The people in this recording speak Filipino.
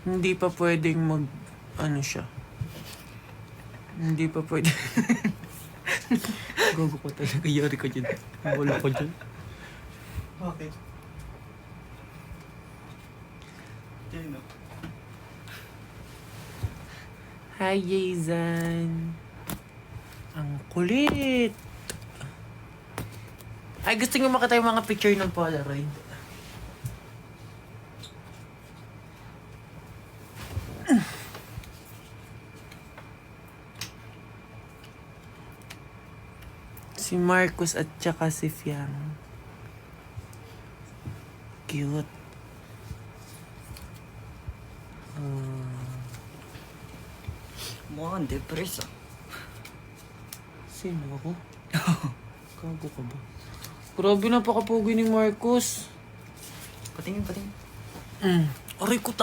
Hindi pa pwedeng ano siya. Hindi pa pwede. Gago ko talaga. Yari ka dyan. Wala ko dyan. Bakit? Diyan, no? Hi, Jason. Ang kulit. Ay, gusto nyo makita yung mga picture ng Polaroid. Si Marcos at saka si Fiang. Cute. Mukhang depressed ah. Sino ako? Kago ka ba? Grabe, napakapogi ni Marcos. Patingin, patingin. Aray ko,